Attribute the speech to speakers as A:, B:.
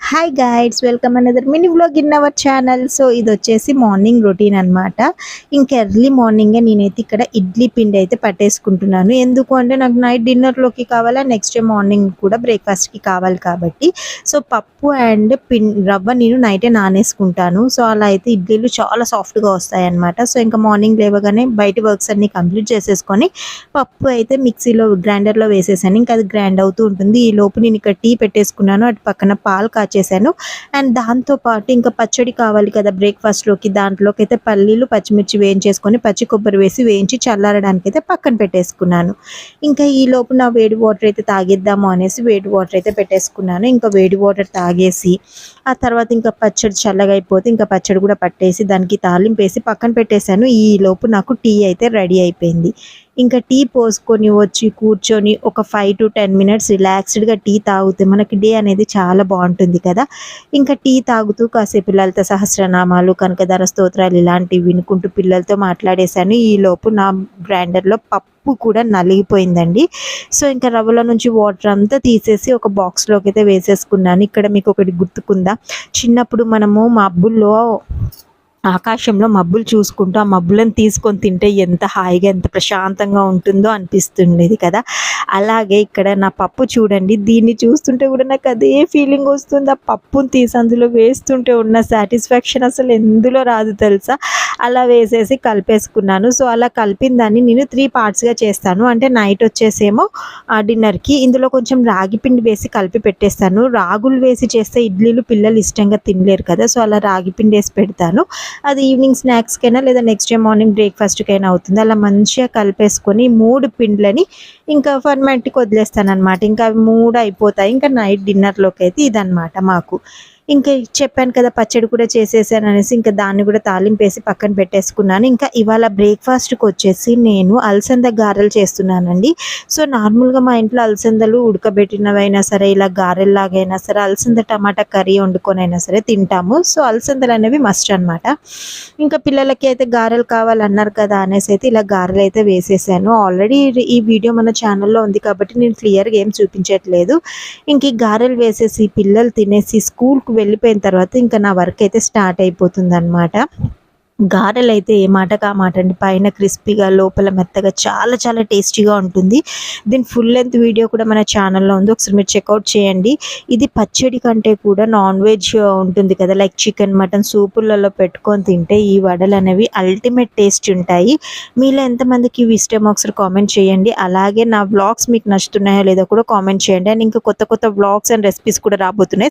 A: Hi guides, welcome another mini vlog in our channel. So ఇది వచ్చేసి morning routine అనమాట. ఇంకా ఎర్లీ మార్నింగే నేనైతే ఇక్కడ ఇడ్లీ పిండి అయితే పట్టేసుకుంటున్నాను. ఎందుకు అంటే నాకు నైట్ డిన్నర్లోకి కావాలా, నెక్స్ట్ డే మార్నింగ్ కూడా బ్రేక్ఫాస్ట్కి కావాలి కాబట్టి. సో పప్పు అండ్ రవ్వ నేను నైటే నానేసుకుంటాను. సో అలా అయితే ఇడ్లీలు చాలా సాఫ్ట్గా వస్తాయి అనమాట. సో ఇంకా మార్నింగ్ లేవగానే బయట వర్క్స్ అన్ని కంప్లీట్ చేసేసుకొని పప్పు అయితే మిక్సీలో గ్రైండర్లో వేసేసాను. ఇంకా అది గ్రైండ్ అవుతూ ఉంటుంది. ఈ లోపు నేను ఇక్కడ టీ పెట్టేసుకున్నాను, అటు పక్కన పాలు కాచేసాను. అండ్ దాంతో పాటు ఇంకా పచ్చడి కావాలి కదా బ్రేక్ఫాస్ట్లోకి, దాంట్లోకి అయితే పల్లీలు పచ్చిమిర్చి వేయించేసుకొని పచ్చి కొబ్బరి వేసి వేయించి చల్లారడానికి అయితే పక్కన పెట్టేసుకున్నాను. ఇంకా ఈ లోపు నా వేడి వాటర్ అయితే తాగేద్దాము అనేసి వేడి వాటర్ అయితే పెట్టేసుకున్నాను. ఇంకా వేడి వాటర్ తాగేసి ఆ తర్వాత ఇంకా పచ్చడి చల్లగా అయిపోతే ఇంకా పచ్చడి కూడా పట్టేసి దానికి తాలింపు వేసి పక్కన పెట్టేశాను. ఈ లోపు నాకు టీ అయితే రెడీ అయిపోయింది. ఇంకా టీ పోసుకొని వచ్చి కూర్చొని ఒక 5 to 10 minutes రిలాక్స్డ్గా టీ తాగితే మనకి డే అనేది చాలా బాగుంటుంది కదా. ఇంకా టీ తాగుతూ కాసేపు లలిత సహస్రనామాలు, కనకదార స్తోత్రాలు ఇలాంటివి వినుకుంటూ పిల్లలతో మాట్లాడేశాను. ఈ లోపు నా గ్రైండర్లో పప్పు కూడా నలిగిపోయిందండి. సో ఇంకా రవ్వలో నుంచి వాటర్ అంతా తీసేసి ఒక బాక్స్లోకి అయితే వేసేసుకున్నాను. ఇక్కడ మీకు ఒకటి గుర్తుకుందా, చిన్నప్పుడు మనము మబ్బుల్లో ఆకాశంలో మబ్బులు చూసుకుంటూ ఆ మబ్బులను తీసుకొని తింటే ఎంత హాయిగా ఎంత ప్రశాంతంగా ఉంటుందో అనిపిస్తుండేది కదా. అలాగే ఇక్కడ నా పప్పు చూడండి, దీన్ని చూస్తుంటే కూడా నాకు అదే ఫీలింగ్ వస్తుంది. ఆ పప్పును తీసి అందులో వేస్తుంటే ఉన్న సాటిస్ఫాక్షన్ అసలు ఎందులో రాదు తెలుసా. అలా వేసేసి కలిపేసుకున్నాను. సో అలా కలిపిన దాన్ని నేను 3 partsగా చేస్తాను. అంటే నైట్ వచ్చేసేమో డిన్నర్కి ఇందులో కొంచెం రాగి పిండి వేసి కలిపి పెట్టేస్తాను. రాగులు వేసి చేస్తే ఇడ్లీలు పిల్లలు ఇష్టంగా తినలేరు కదా. సో అలా రాగి పిండి వేసి పెడతాను. అది ఈవినింగ్ స్నాక్స్కైనా లేదా నెక్స్ట్ డే మార్నింగ్ బ్రేక్ఫాస్ట్కైనా అవుతుంది. అలా మంచిగా కలిపేసుకొని 3 పిండ్లని ఇంకా ఫర్మెంట్కి వదిలేస్తాను అనమాట. ఇంకా అవి 3 అయిపోతాయి. ఇంకా నైట్ డిన్నర్లోకి అయితే ఇదనమాట మాకు. ఇంకా చెప్పాను కదా పచ్చడి కూడా చేసేసాను అనేసి ఇంకా దాన్ని కూడా తాలింపేసి పక్కన పెట్టేసుకున్నాను. ఇంకా ఇవాళ బ్రేక్ఫాస్ట్కి వచ్చేసి నేను అలసంద గారెలు చేస్తున్నానండి. సో నార్మల్గా మా ఇంట్లో అలసందలు ఉడకబెట్టినవైనా సరే, ఇలా గారెల్లాగైనా సరే, అలసంద టమాటా కర్రీ వండుకొని అయినా సరే తింటాము. సో అలసందలు అనేవి మస్ట్ అనమాట. ఇంకా పిల్లలకి అయితే గారెలు కావాలన్నారు కదా అనేసి అయితే ఇలా గారెలు అయితే వేసేసాను. ఆల్రెడీ ఈ వీడియో మన ఛానల్లో ఉంది కాబట్టి నేను క్లియర్గా ఏం చూపించట్లేదు. ఇంక ఈ గారెలు వేసేసి పిల్లలు తినేసి స్కూల్కి వెళ్ళిపోయిన తర్వాత ఇంకా నా వర్క్ అయితే స్టార్ట్ అయిపోతుందన్నమాట. గారెలు అయితే ఏ మాటకు ఆ మాట అండి, పైన క్రిస్పీగా లోపల మెత్తగా చాలా చాలా టేస్టీగా ఉంటుంది. దీని ఫుల్ లెంత్ వీడియో కూడా మన ఛానల్లో ఉంది, ఒకసారి మీరు చెక్అవుట్ చేయండి. ఇది పచ్చడి కంటే కూడా నాన్ వెజ్ ఉంటుంది కదా, లైక్ చికెన్ మటన్ సూపులలో పెట్టుకొని తింటే ఈ వడలు అనేవి అల్టిమేట్ టేస్ట్ ఉంటాయి. మీలో ఎంతమందికి ఇవి ఇష్టమో ఒకసారి కామెంట్ చేయండి. అలాగే నా వ్లాగ్స్ మీకు నచ్చుతున్నాయో లేదో కూడా కామెంట్ చేయండి. అండ్ ఇంకా కొత్త కొత్త వ్లాగ్స్ అండ్ రెసిపీస్ కూడా రాబోతున్నాయి.